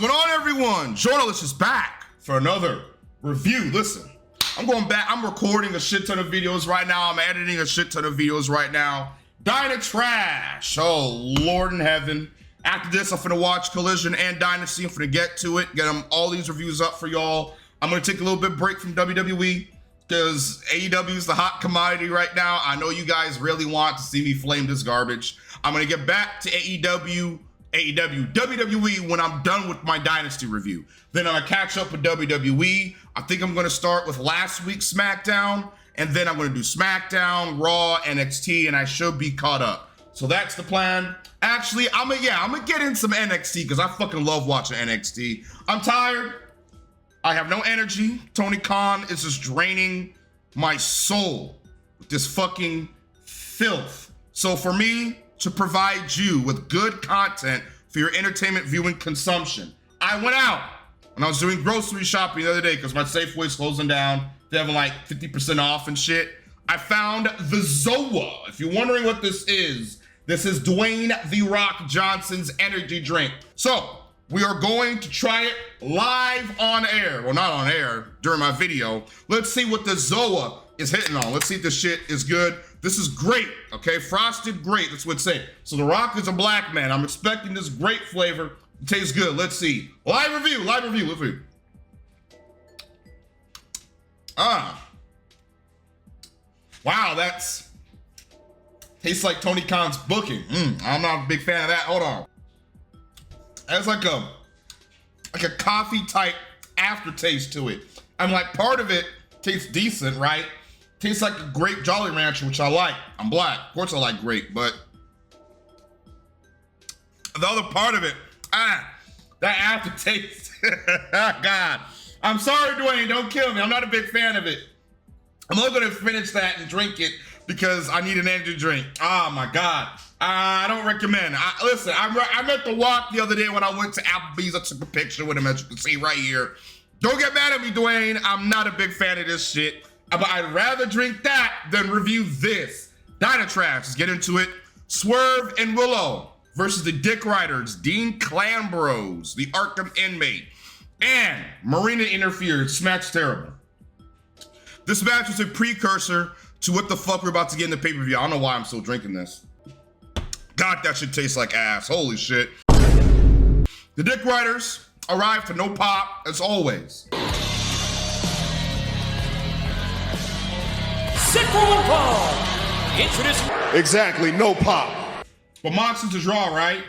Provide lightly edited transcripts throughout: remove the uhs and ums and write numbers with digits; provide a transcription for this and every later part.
What's going on, everyone? Journalist is back for another review. Listen, I'm going back. I'm recording a shit ton of videos right now. I'm editing a shit ton of videos right now. Trash. Oh, Lord in heaven. After this, I'm finna watch Collision and Dynasty. I'm finna get to it, get them all these reviews up for y'all. I'm gonna take a little bit break from WWE because AEW is the hot commodity right now. I know you guys really want to see me flame this garbage. I'm gonna get back to WWE when I'm done with my Dynasty review. Then I'm gonna catch up with WWE. I think I'm gonna start with last week's SmackDown, and then I'm gonna do SmackDown, Raw, NXT, and I should be caught up. So that's the plan. Actually, I'm gonna get in some NXT because I fucking love watching NXT. I'm tired. I have no energy. Tony Khan is just draining my soul with this fucking filth. So for me to provide you with good content for your entertainment viewing consumption, I went out and I was doing grocery shopping the other day because my Safeway's closing down. They're having like 50% off and shit. I found the Zoa. If you're wondering what this is Dwayne "The Rock" Johnson's energy drink. So we are going to try it live on air. Well, not on air, during my video. Let's see what the Zoa is hitting on. Let's see if this shit is good. This is great, okay? Frosted grape, that's what it's saying. So The Rock is a black man. I'm expecting this grape flavor to taste good. Let's see. Live review. Let's see. Wow, tastes like Tony Khan's booking. I'm not a big fan of that. Hold on. That's like a coffee type aftertaste to it. I'm like, part of it tastes decent, right? Tastes like a grape Jolly Rancher, which I like. I'm black. Of course I like grape, but the other part of it, that aftertaste. God. I'm sorry, Dwayne. Don't kill me. I'm not a big fan of it. I'm only going to finish that and drink it because I need an energy drink. Oh, my God. I don't recommend. Listen, I met The Rock the other day when I went to Applebee's. I took a picture with him, as you can see right here. Don't get mad at me, Dwayne. I'm not a big fan of this shit. But I'd rather drink that than review this. Trash. Let's get into it. Swerve and Willow versus the Dick Riders, Dean Clambros, the Arkham inmate, and Marina interfered. This match is terrible. This match was a precursor to what the fuck we're about to get in the pay-per-view. I don't know why I'm still drinking this. God, that shit tastes like ass. Holy shit. The Dick Riders arrived to no pop, as always. Sit for one fall. Exactly, no pop. But Moxley's a draw, right?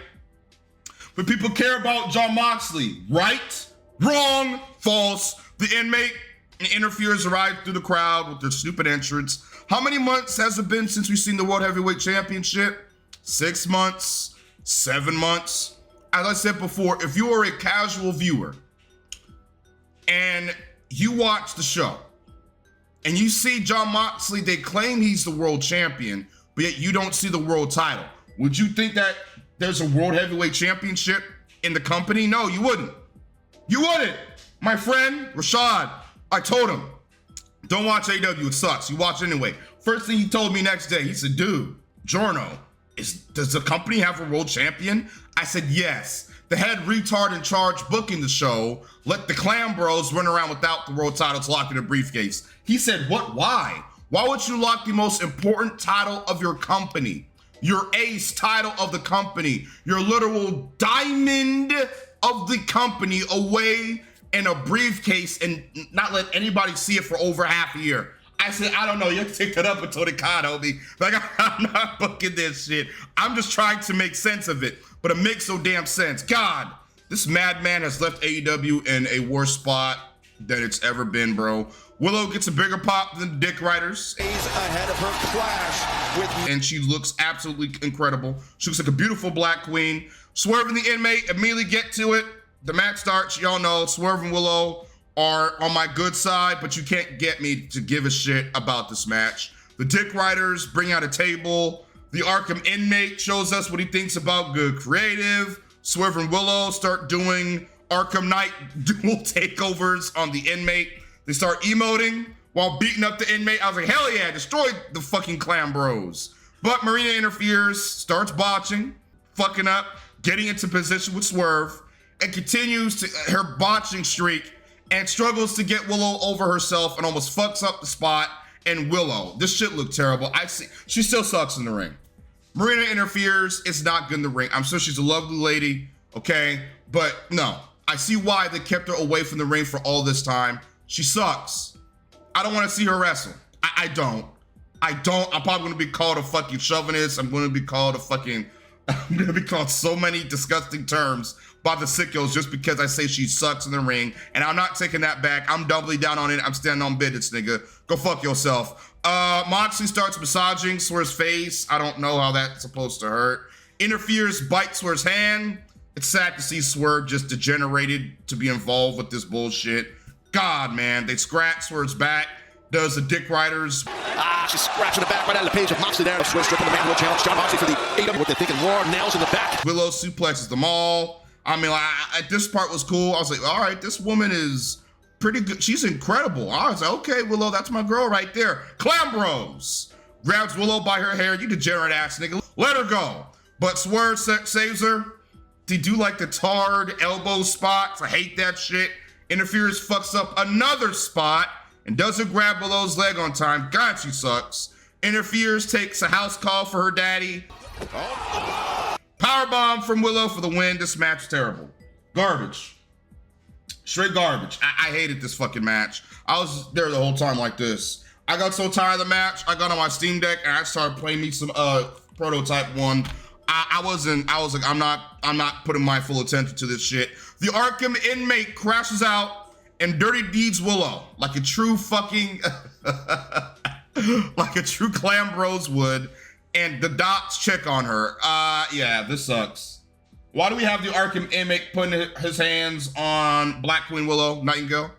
But people care about Jon Moxley, right? Wrong, false. The inmate interferes arrived through the crowd with their stupid entrance. How many months has it been since we've seen the World Heavyweight Championship? 6 months, 7 months. As I said before, if you are a casual viewer and you watch the show and you see Jon Moxley, they claim he's the world champion, but yet you don't see the world title. Would you think that there's a World Heavyweight Championship in the company? No, you wouldn't. You wouldn't. My friend, Rashad, I told him, don't watch AEW, it sucks. You watch it anyway. First thing he told me next day, he said, dude, Jorno, does the company have a world champion? I said, yes. The head retard in charge booking the show let the Clam Bros run around without the world titles locked in a briefcase. He said, what, why? Why would you lock the most important title of your company, your ace title of the company, your literal diamond of the company away in a briefcase and not let anybody see it for over half a year? I said, I don't know. You have to take that up with Tony Khan, homie. Like, I'm not booking this shit. I'm just trying to make sense of it, but it makes no damn sense. God, this madman has left AEW in a worse spot than it's ever been, bro. Willow gets a bigger pop than the Dick Riders. He's ahead of her clash with... And she looks absolutely incredible. She looks like a beautiful black queen. Swerve and the inmate immediately get to it. The match starts. Y'all know Swerve and Willow are on my good side, but you can't get me to give a shit about this match. The Dick Riders bring out a table. The Arkham inmate shows us what he thinks about good creative. Swerve and Willow start doing Arkham Knight dual takeovers on the inmate. They start emoting while beating up the inmate. I was like, hell yeah, destroy the fucking Clam Bros. But Marina interferes, starts botching, fucking up, getting into position with Swerve. and continues to her botching streak and struggles to get Willow over herself and almost fucks up the spot. And Willow, this shit looked terrible. I see, she still sucks in the ring. Marina interferes. It's not good in the ring. I'm sure she's a lovely lady, okay? But no, I see why they kept her away from the ring for all this time. She sucks. I don't want to see her wrestle. I don't. I'm probably going to be called a fucking chauvinist. I'm going to be called so many disgusting terms by the sickos just because I say she sucks in the ring. And I'm not taking that back. I'm doubly down on it. I'm standing on business, nigga. Go fuck yourself. Moxley starts massaging Swerve's face. I don't know how that's supposed to hurt. Interferes, bites Swerve's hand. It's sad to see Swerve just degenerated to be involved with this bullshit. God, man. They scratch Swerve's back. Does the Dick Riders. She's scratching the back right out of the page of Moxley there. Swerve stripping the mandible challenge. John Moxley for the AEW. What they're thinking, more nails in the back. Willow suplexes them all. I mean, like, this part was cool. I was like, all right, this woman is pretty good. She's incredible. I was like, okay, Willow, that's my girl right there. Clam Bros grabs Willow by her hair. You degenerate ass nigga. Let her go. But Swerve saves her. They do like the tarred elbow spots. I hate that shit. Interferes, fucks up another spot and doesn't grab Willow's leg on time. God, she sucks. Interferes, takes a house call for her daddy. Powerbomb from Willow for the win. This match is terrible. Garbage. Straight garbage. I hated this fucking match. I was there the whole time like this. I got so tired of the match, I got on my Steam Deck and I started playing me some Prototype 1. I was like, I'm not putting my full attention to this shit. The Arkham inmate crashes out and Dirty Deeds Willow like a true fucking, like a true Clam Bros would, and the dots check on her. Yeah, this sucks. Why do we have the Arkham inmate putting his hands on Black Queen Willow Nightingale?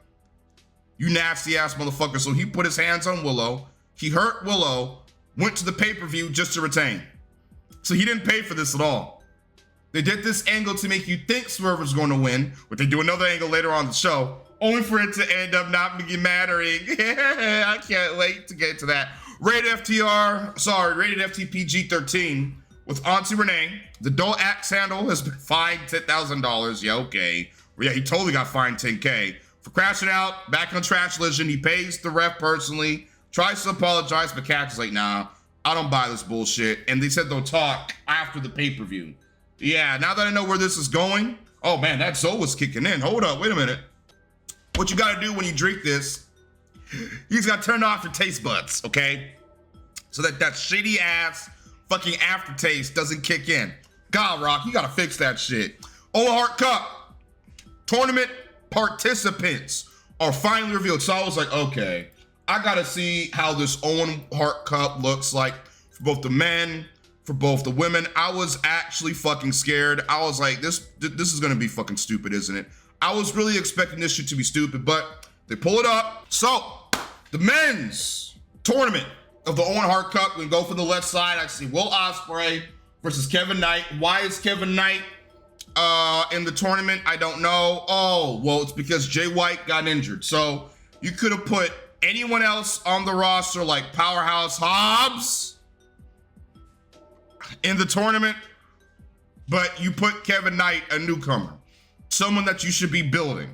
You nasty ass motherfucker. So he put his hands on Willow. He hurt Willow, went to the pay-per-view just to retain. So he didn't pay for this at all. They did this angle to make you think Swerve was going to win, but they do another angle later on the show, only for it to end up not mattering. I can't wait to get to that. Rated FTPG-13 with Auntie Renee. The Dull Axe handle has been fined $10,000. Yeah, okay. Yeah, he totally got fined $10K. For crashing out, back on Trash Legend, he pays the ref personally, tries to apologize, but Catch is like, nah, I don't buy this bullshit. And they said they'll talk after the pay-per-view. Yeah, now that I know where this is going, oh man, that soul was kicking in. Hold up, wait a minute. What you gotta do when you drink this, you just gotta turn off your taste buds, okay? So that shitty ass fucking aftertaste doesn't kick in. God, Rock, you gotta fix that shit. Owen Hart Cup tournament participants are finally revealed. So I was like, okay, I gotta see how this Owen Hart Cup looks like for both the men, for both the women. I was actually fucking scared. I was like, this is gonna be fucking stupid, isn't it? I was really expecting this shit to be stupid, but they pull it up. So the men's tournament of the Owen Hart Cup, we go for the left side. I see Will Osprey versus Kevin Knight. Why is Kevin Knight in the tournament? I don't know. Oh, well, it's because Jay White got injured. So you could have put anyone else on the roster like Powerhouse Hobbs in the tournament, but you put Kevin Knight, a newcomer, someone that you should be building.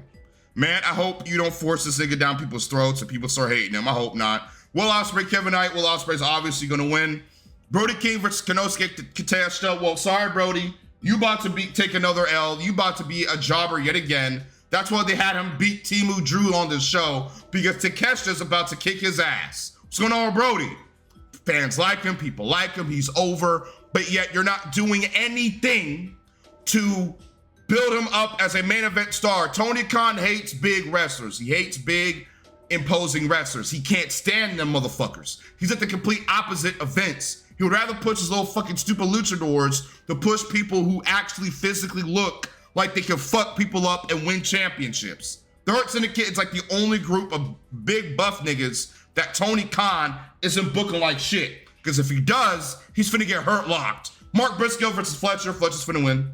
Man, I hope you don't force this nigga down people's throats and people start hating him. I hope not. Will Ospreay, Kevin Knight. Will Ospreay's obviously going to win. Brody King versus Konosuke Takeshita. Well, sorry, Brody. You about to take another L. You about to be a jobber yet again. That's why they had him beat Timu Drew on this show, because Takeshita's about to kick his ass. What's going on with Brody? Fans like him. People like him. He's over. But yet you're not doing anything to build him up as a main event star. Tony Khan hates big wrestlers. He hates big, imposing wrestlers. He can't stand them motherfuckers. He's at the complete opposite of Vince. He would rather push his little fucking stupid luchadors than push people who actually physically look like they can fuck people up and win championships. The Hurt Syndicate is like the only group of big buff niggas that Tony Khan isn't booking like shit. Because if he does, he's finna get hurt locked. Mark Briscoe versus Fletcher. Fletcher's finna win.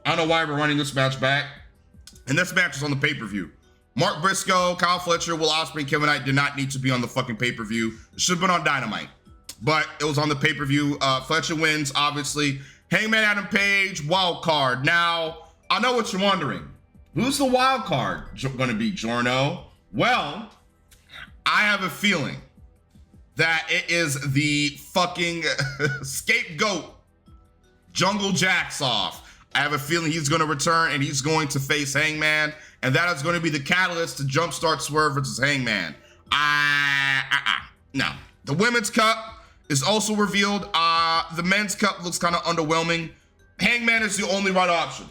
I don't know why we're running this match back. And this match is on the pay-per-view. Mark Briscoe, Kyle Fletcher, Will Ospreay, and Kevin Knight did not need to be on the fucking pay-per-view. It should have been on Dynamite. But it was on the pay-per-view. Fletcher wins, obviously. Hangman Adam Page, wild card. Now, I know what you're wondering. Who's the wild card going to be, Jorno? Well, I have a feeling that it is the fucking scapegoat, Jungle Jack's off. I have a feeling he's going to return and he's going to face Hangman, and that is going to be the catalyst to jumpstart Swerve versus Hangman. No. The Women's Cup is also revealed. The Men's Cup looks kind of underwhelming. Hangman is the only right option.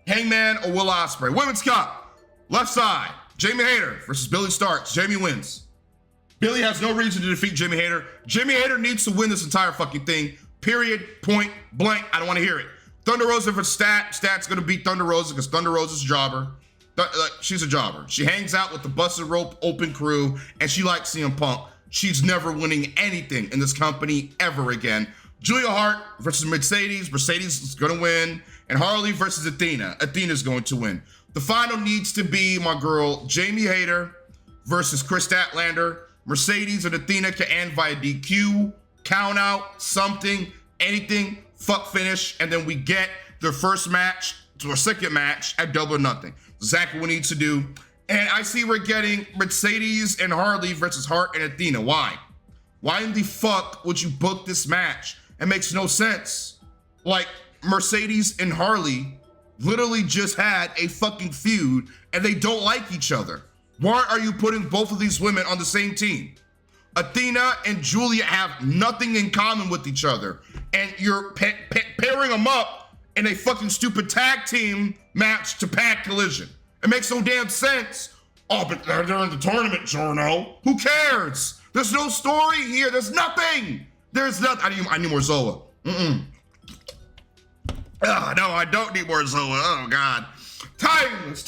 Hangman or Will Osprey. Women's Cup, left side, Jamie Hayter versus Billy Starks. Jamie wins. Billy has no reason to defeat Jamie Hayter. Jamie Hayter needs to win this entire fucking thing. Period. Point blank. I don't want to hear it. Thunder Rosa versus Stat. Stat's gonna beat Thunder Rosa because Thunder Rosa's a jobber. She's a jobber. She hangs out with the busted rope open crew and she likes CM Punk. She's never winning anything in this company ever again. Julia Hart versus Mercedes. Mercedes is gonna win. And Harley versus Athena. Athena's going to win. The final needs to be, my girl, Jamie Hayter versus Chris Statlander. Mercedes and Athena can end via DQ, count out, something, anything, fuck finish, and then we get their first match to a second match at Double or Nothing. Exactly what we need to do. And I see we're getting Mercedes and Harley versus Hart and Athena. Why? Why in the fuck would you book this match? It makes no sense. Like, Mercedes and Harley literally just had a fucking feud and they don't like each other. Why are you putting both of these women on the same team? Athena and Julia have nothing in common with each other, and you're pairing them up in a fucking stupid tag team match to Pack Collision. It makes no damn sense. Oh, but they're in the tournament, Jorno. Who cares? There's no story here. There's nothing. There's nothing. I need more Zoa. No, I don't need more Zoa. Oh, God. Timeless.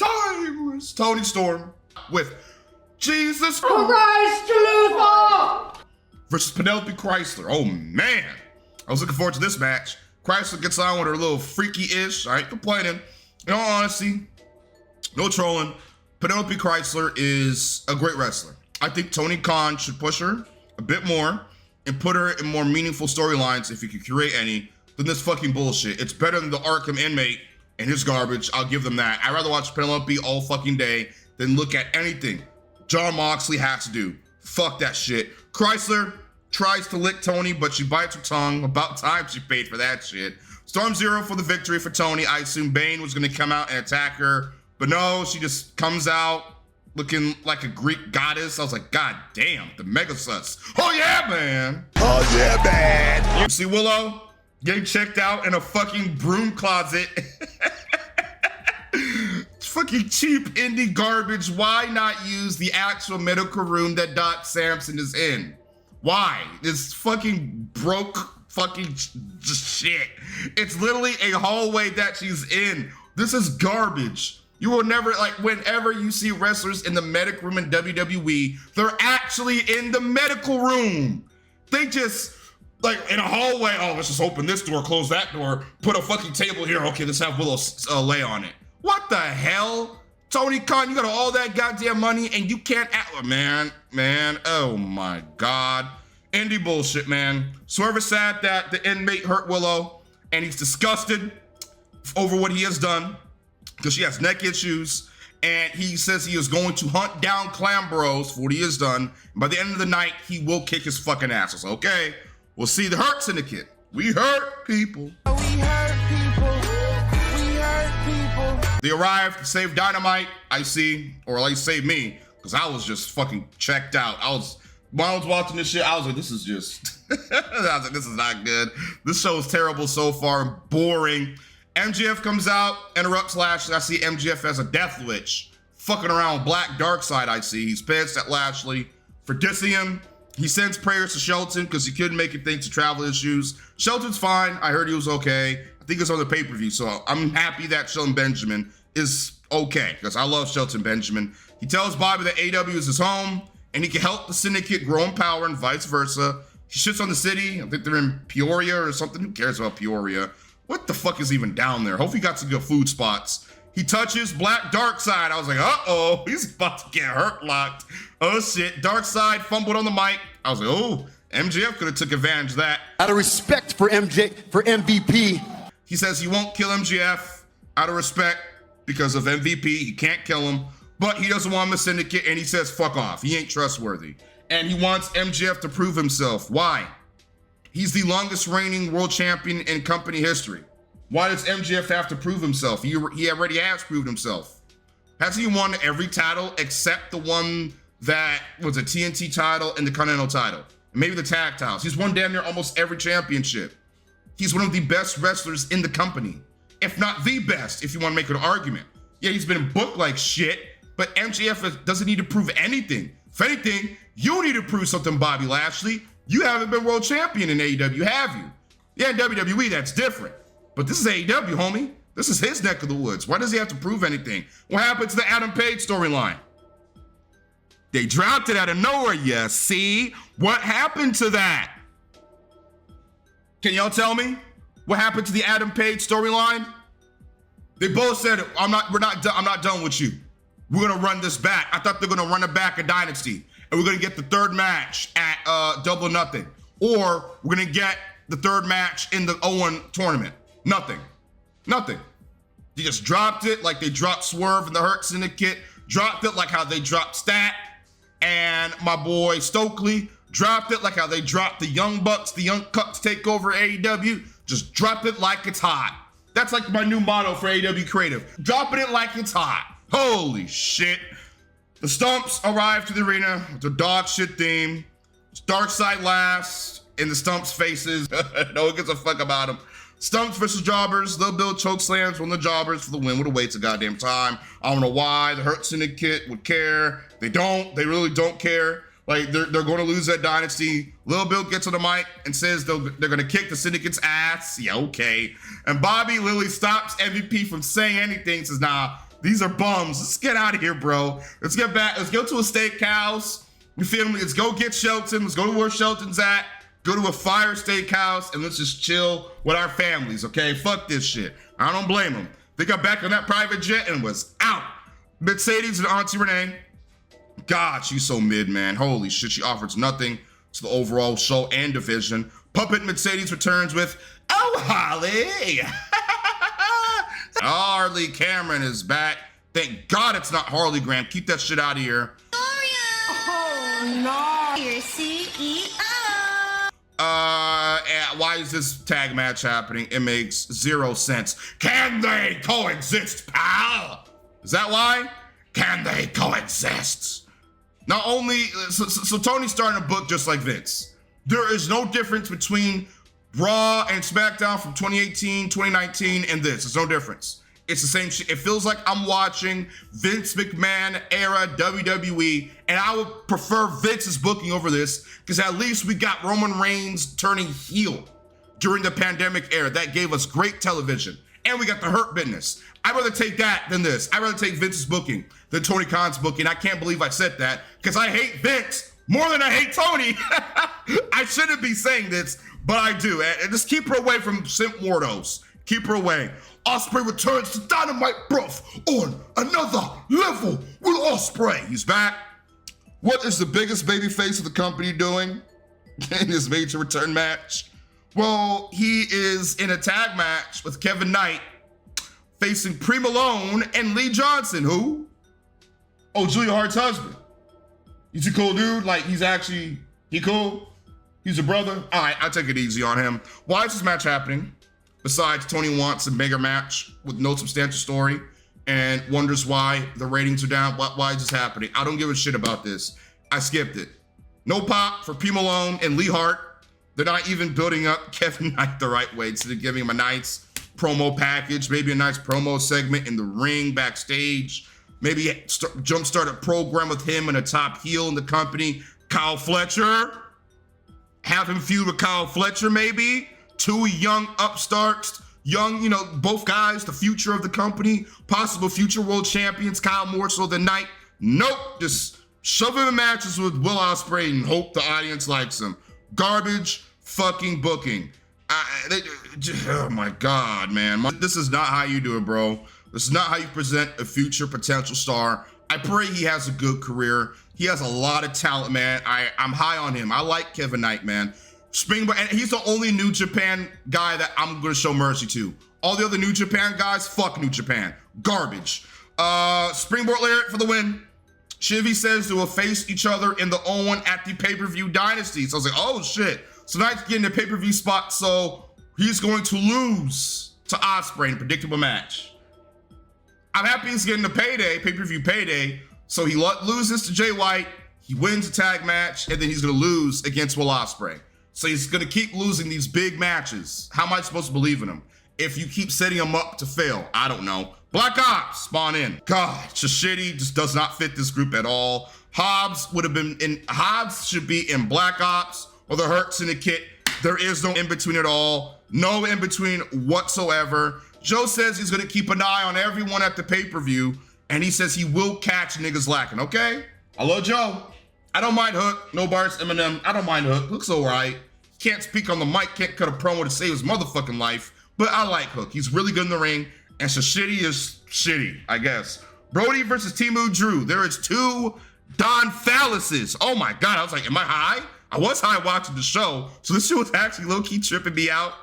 Tony Storm with Jesus Christ versus Penelope Chrysler. Oh, man. I was looking forward to this match. Chrysler gets on with her little freaky-ish. I ain't complaining. In all honesty, no trolling. Penelope Chrysler is a great wrestler. I think Tony Khan should push her a bit more and put her in more meaningful storylines, if he could create any, than this fucking bullshit. It's better than the Arkham inmate and his garbage. I'll give them that. I'd rather watch Penelope all fucking day than look at anything Jon Moxley has to do. Fuck that shit. Chrysler tries to lick Tony, but she bites her tongue. About time she paid for that shit. Storm Zero for the victory for Tony. I assume Bane was gonna come out and attack her, but no, she just comes out looking like a Greek goddess. I was like, God damn, the mega sus. Oh yeah, man. Oh yeah, man. You see Willow getting checked out in a fucking broom closet. Fucking cheap indie garbage. Why not use the actual medical room that Doc Samson is in? Why? This fucking broke fucking just shit. It's literally a hallway that she's in. This is garbage. You will never, like, whenever you see wrestlers in the medic room in WWE, they're actually in the medical room. They just, like, in a hallway, oh, let's just open this door, close that door, put a fucking table here. Okay, let's have Willow lay on it. What the hell? Tony Khan, you got all that goddamn money and you can't act, man, oh my God. Indie bullshit, man. Swerve is sad that the inmate hurt Willow and he's disgusted over what he has done because she has neck issues, and he says he is going to hunt down Clam Bros for what he has done. And by the end of the night, he will kick his fucking ass. So, okay, we'll see the Hurt Syndicate. We hurt people. They arrived to save Dynamite, I see, or at least save me, because I was just fucking checked out. While I was watching this shit, I was like, this is just, I was like, this is not good. This show is terrible so far, boring. MJF comes out, interrupts Lashley. I see MJF as a death witch, fucking around with Black Darkseid, I see. He's pissed at Lashley for dissing him. He sends prayers to Shelton because he couldn't make it thanks to travel issues. Shelton's fine. I heard he was okay. I think it's on the pay-per-view, so I'm happy that Shelton Benjamin is okay, because I love Shelton Benjamin. He tells Bobby that AEW is his home, and he can help the Syndicate grow in power and vice versa. He shits on the city. I think they're in Peoria or something. Who cares about Peoria? What the fuck is even down there? Hope he got some good food spots. He touches Black Darkseid. I was like, uh-oh, he's about to get hurt locked. Oh shit, Darkseid fumbled on the mic. I was like, oh, MJF could have took advantage of that. Out of respect for MVP. He says he won't kill MJF out of respect. because of MVP. He can't kill him, but he doesn't want him a Syndicate, and he says, fuck off. He ain't trustworthy. And he wants MJF to prove himself. Why? He's the longest reigning world champion in company history. Why does MJF have to prove himself? He already has proved himself. Hasn't he won every title except the one that was a TNT title and the Continental title? Maybe the tag titles. He's won damn near almost every championship. He's one of the best wrestlers in the company, if not the best, if you want to make an argument. Yeah, he's been booked like shit, but MJF doesn't need to prove anything. If anything, you need to prove something, Bobby Lashley. You haven't been world champion in AEW, have you? Yeah, in WWE, that's different. But this is AEW, homie. This is his neck of the woods. Why does he have to prove anything? What happened to the Adam Page storyline? They dropped it out of nowhere, you see? What happened to that? Can y'all tell me what happened to the Adam Page storyline? They both said, I'm not done with you. We're gonna run this back. I thought they're gonna run it back at Dynasty, and we're gonna get the third match at Double or Nothing, or we're gonna get the third match in the Owen tournament. Nothing. They just dropped it like they dropped Swerve and the Hurt Syndicate, dropped it like how they dropped Stat and my boy Stokely, dropped it like how they dropped the Young Bucks, the Young Cups take over AEW, just drop it like it's hot. That's like my new motto for AEW Creative, dropping it like it's hot. Holy shit. The Stumps arrived to the arena with the dog shit theme. It's Dark Side last in the Stumps faces. No one gives a fuck about them. Stumps versus Jobbers. They'll build choke slams from the Jobbers for the win. Would have waited a goddamn time. I don't know why the Hurt Syndicate would care. They don't. They really don't care. Like, they're going to lose that Dynasty. Lil Bill gets on the mic and says they're going to kick the Syndicate's ass. Yeah, okay. And Bobby Lilly stops MVP from saying anything. Says, nah, these are bums. Let's get out of here, bro. Let's get back. Let's go to a steakhouse. You feel me? Let's go get Shelton. Let's go to where Shelton's at. Go to a fire steakhouse and let's just chill with our families, okay? Fuck this shit. I don't blame them. They got back on that private jet and was out. Mercedes and Auntie Renee. God, she's so mid, man. Holy shit, she offers nothing to the overall show and division. Puppet Mercedes returns with, oh, Holly. Harley Cameron is back. Thank God it's not Harley Graham. Keep that shit out of here. Oh, no. Your CEO. Why is this tag match happening? It makes zero sense. Can they coexist, pal? Is that why? Can they coexist? Not only, so Tony's starting a book just like Vince. There is no difference between Raw and SmackDown from 2018, 2019, and this. There's no difference. It's the same shit. It feels like I'm watching Vince McMahon era WWE, and I would prefer Vince's booking over this because at least we got Roman Reigns turning heel during the pandemic era. That gave us great television, and we got the Hurt Business. I'd rather take that than this. I'd rather take Vince's booking than Tony Khan's booking. I can't believe I said that because I hate Vince more than I hate Tony. I shouldn't be saying this, but I do. And just keep her away from Simp Mordos. Keep her away. Osprey returns to Dynamite Bruff on another level with Osprey. He's back. What is the biggest babyface of the company doing in his major return match? Well, he is in a tag match with Kevin Knight facing Pre Malone and Lee Johnson. Who? Oh, Julia Hart's husband. He's a cool dude. Like, he cool? He's a brother? All right, I'll take it easy on him. Why is this match happening? Besides, Tony wants a bigger match with no substantial story and wonders why the ratings are down. Why is this happening? I don't give a shit about this. I skipped it. No pop for P. Malone and Lee Hart. They're not even building up Kevin Knight the right way. Instead of giving him a nice promo package, maybe a nice promo segment in the ring, backstage. Maybe jumpstart a program with him and a top heel in the company, Kyle Fletcher. Have him feud with Kyle Fletcher, maybe. Two young upstarts, both guys, the future of the company, possible future world champions, Kyle more so than Knight. Nope, just shove him in matches with Will Ospreay and hope the audience likes him. Garbage fucking booking. Oh my God, man. This is not how you do it, bro. This is not how you present a future potential star. I pray he has a good career. He has a lot of talent, man. I'm high on him. I like Kevin Knight, man. Springboard, and he's the only New Japan guy that I'm gonna show mercy to. All the other New Japan guys, fuck New Japan. Garbage. Springboard Lariat for the win. Shivy says they will face each other in the Owen at the pay-per-view Dynasty. So I was like, oh shit. So now he's getting the pay-per-view spot, so he's going to lose to Osprey in a predictable match. I'm happy he's getting the pay-per-view payday. So he loses to Jay White, he wins a tag match, and then he's gonna lose against Will Ospreay. So he's gonna keep losing these big matches. How am I supposed to believe in him if you keep setting him up to fail? I don't know. Black Ops spawn in. God, Shishidi just does not fit this group at all. Hobbs should be in Black Ops or the Hurt Syndicate. There is no in between at all. No in between whatsoever. Joe says he's gonna keep an eye on everyone at the pay-per-view, and he says he will catch niggas lacking, okay? I love Joe. I don't mind Hook. No bars, Eminem. I don't mind Hook. Hook's all right. Can't speak on the mic, can't cut a promo to save his motherfucking life, but I like Hook. He's really good in the ring, and Shishidi is shitty, I guess. Brody versus Timu Drew. There is 2 Don Phalluses. Oh my God, I was like, am I high? I was high watching the show, so this shit was actually low-key tripping me out.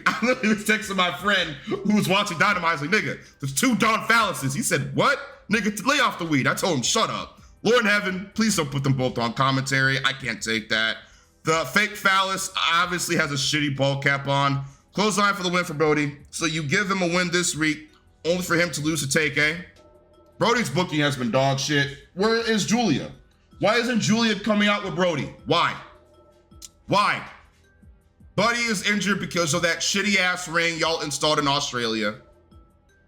I literally was texting my friend who was watching Dynamite. I was like, nigga, there's 2 Don Phalluses. He said, what? Nigga, lay off the weed. I told him, shut up. Lord in heaven, please don't put them both on commentary. I can't take that. The fake phallus obviously has a shitty ball cap on. Clothesline for the win for Brody. So you give him a win this week, only for him to lose to Take, eh? Brody's booking has been dog shit. Where is Julia? Why isn't Julia coming out with Brody? Why? Why? Buddy is injured because of that shitty ass ring y'all installed in Australia.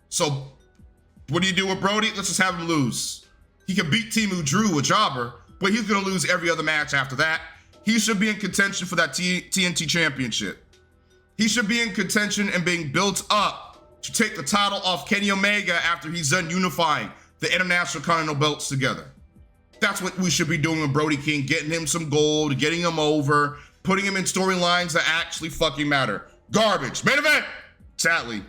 So what do you do with Brody? Let's just have him lose. He can beat Timu Drew, a jobber, but he's gonna lose every other match after that. He should be in contention for that TNT championship. He should be in contention and being built up to take the title off Kenny Omega after he's done unifying the International Continental belts together. That's what we should be doing with Brody King, getting him some gold, getting him over, putting him in storylines that actually fucking matter. Garbage. Main event, sadly.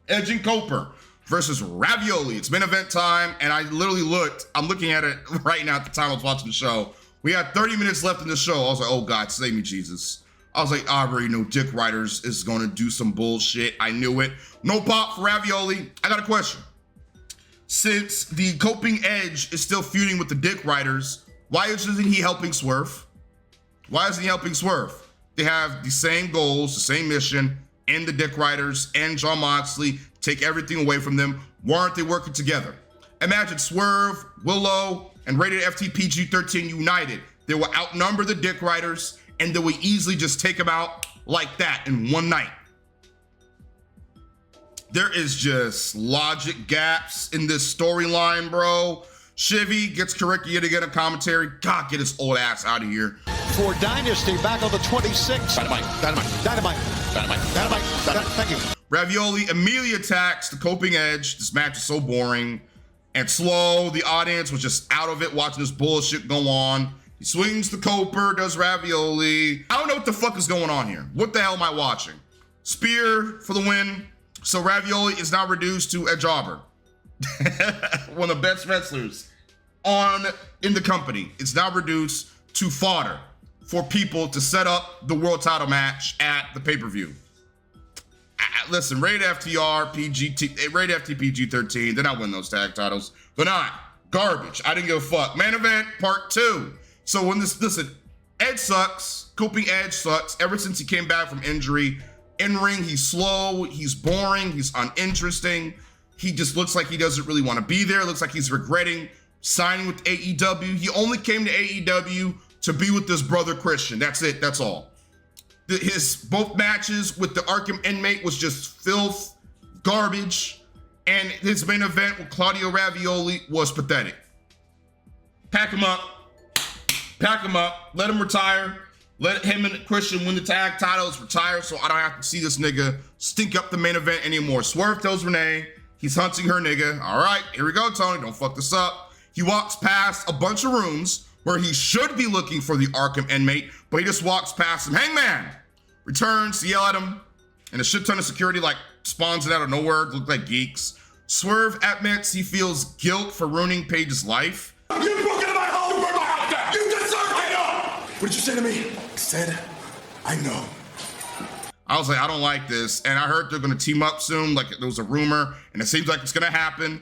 Edge and Coper versus Ravioli. It's main event time, and I literally looked. I'm looking at it right now at the time I was watching the show. We had 30 minutes left in the show. I was like, oh God, save me, Jesus. I was like, I already know Dick Riders is gonna do some bullshit. I knew it. No pop for Ravioli. I got a question. Since the coping Edge is still feuding with the Dick Riders, why isn't he helping Swerve? Why isn't he helping Swerve? They have the same goals, the same mission, and the Dick Riders and Jon Moxley take everything away from them. Why aren't they working together? Imagine Swerve, Willow, and rated FTPG-13 united. They will outnumber the Dick Riders, and they will easily just take them out like that in one night. There is just logic gaps in this storyline, bro. Shivy gets corrected yet again in commentary. God, get his old ass out of here. For Dynasty, back on the 26th. Dynamite. Thank you. Ravioli immediately attacks the coping Edge. This match is so boring and slow. The audience was just out of it watching this bullshit go on. He swings the Coper, does Ravioli. I don't know what the fuck is going on here. What the hell am I watching? Spear for the win. So Ravioli is now reduced to a jobber. One of the best wrestlers in the company. It's now reduced to fodder for people to set up the world title match at the pay-per-view. Listen, rated FTR, rated FTPG-13. They're not winning those tag titles. They're not. Garbage. I didn't give a fuck. Main event, part 2. So when listen, Edge sucks. Coping Edge sucks. Ever since he came back from injury. In ring, he's slow, he's boring, he's uninteresting. He just looks like he doesn't really want to be there. Looks like he's regretting signing with AEW. He only came to AEW to be with his brother Christian. That's it, that's all. His both matches with the Arkham inmate was just filth, garbage, and his main event with Claudio Ravioli was pathetic. Pack him up, let him retire. Let him and Christian win the tag titles, retire, so I don't have to see this nigga stink up the main event anymore. Swerve tells Renee he's hunting her nigga. All right, here we go, Tony, don't fuck this up. He walks past a bunch of rooms where he should be looking for the Arkham inmate, but he just walks past him. Hangman returns to yell at him, and a shit ton of security like spawns it out of nowhere, look like geeks. Swerve admits he feels guilt for ruining Paige's life. You broke into my home! You burned my house down! You deserve it! I know! What did you say to me? I said I know. I was like, I don't like this. And I heard they're gonna team up soon, like there was a rumor, and it seems like it's gonna happen.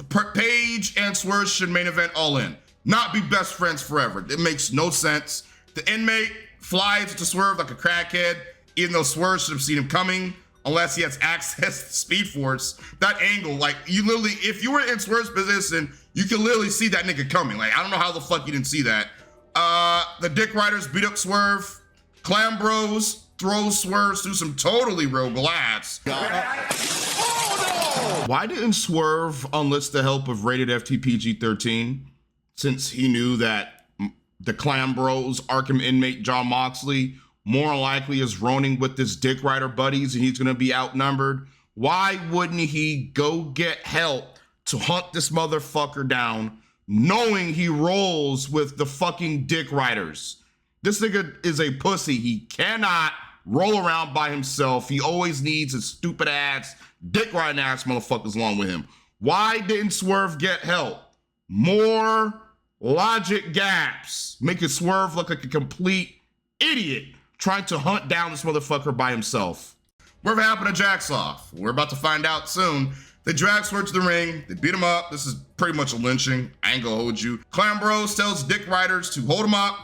Paige and Swerve should main event All In. Not be best friends forever. It makes no sense. The inmate flies to Swerve like a crackhead, even though Swerve should have seen him coming, unless he has access to Speed Force. That angle, like you literally, if you were in Swerve's position, you can literally see that nigga coming. Like, I don't know how the fuck you didn't see that. The Dick Riders beat up Swerve. Clam Bros throw Swerve through some totally real glass. Oh, no! Why didn't Swerve enlist the help of rated FTPG-13 since he knew that the Clam Bros, Arkham inmate Jon Moxley, more likely is roaming with his Dick Rider buddies and he's gonna be outnumbered? Why wouldn't he go get help to hunt this motherfucker down, knowing he rolls with the fucking Dick Riders? This nigga is a pussy. He cannot roll around by himself. He always needs his stupid ass, dick riding ass motherfuckers along with him. Why didn't Swerve get help? More logic gaps, making Swerve look like a complete idiot trying to hunt down this motherfucker by himself. Whatever happened to Jacksoff? We're about to find out soon. They drag Swerve to the ring. They beat him up. This is pretty much a lynching. I ain't gonna hold you. Clam Bros tells Dick Riders to hold him up,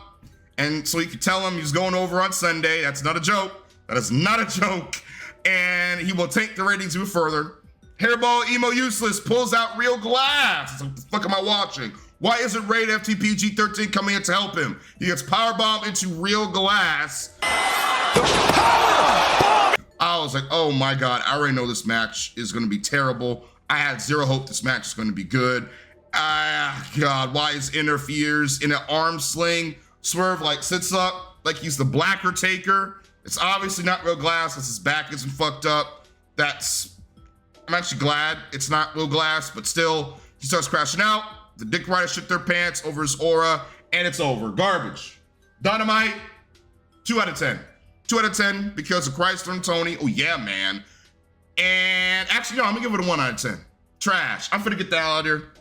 and so he could tell him he's going over on Sunday. That's not a joke. That is not a joke. And he will take the ratings even further. Hairball Emo Useless pulls out Real Glass. It's like, what the fuck am I watching? Why isn't rated FTPG-13 coming in to help him? He gets powerbombed into Real Glass. I was like, oh my God, I already know this match is gonna be terrible. I had zero hope this match is gonna be good. God, why is interferes in an arm sling? Swerve like sits up like he's the Blacker Taker. It's obviously not Real Glass because his back isn't fucked up. I'm actually glad it's not Real Glass, but still, he starts crashing out. The Dick Riders shit their pants over his aura, and it's over. Garbage. Dynamite, 2 out of 10. 2 out of 10 because of Chrysler and Tony. Oh yeah, man. And actually, no, I'm gonna give it a 1 out of 10. Trash. I'm finna get that out of here.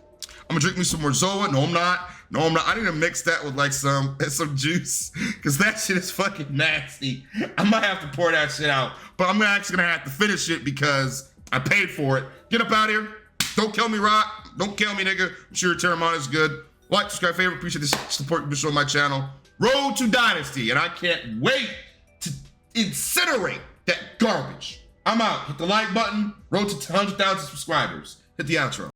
I'm gonna drink me some more Zoa. No, I'm not. No, I'm not. I need to mix that with like some juice because that shit is fucking nasty. I might have to pour that shit out, but I'm actually gonna have to finish it because I paid for it. Get up out of here. Don't kill me, Rock. Don't kill me, nigga. I'm sure your Terramon is good. Like, subscribe, favorite. Appreciate this support you've been showing my channel. Road to Dynasty, and I can't wait to incinerate that garbage. I'm out. Hit the like button. Road to 100,000 subscribers. Hit the outro.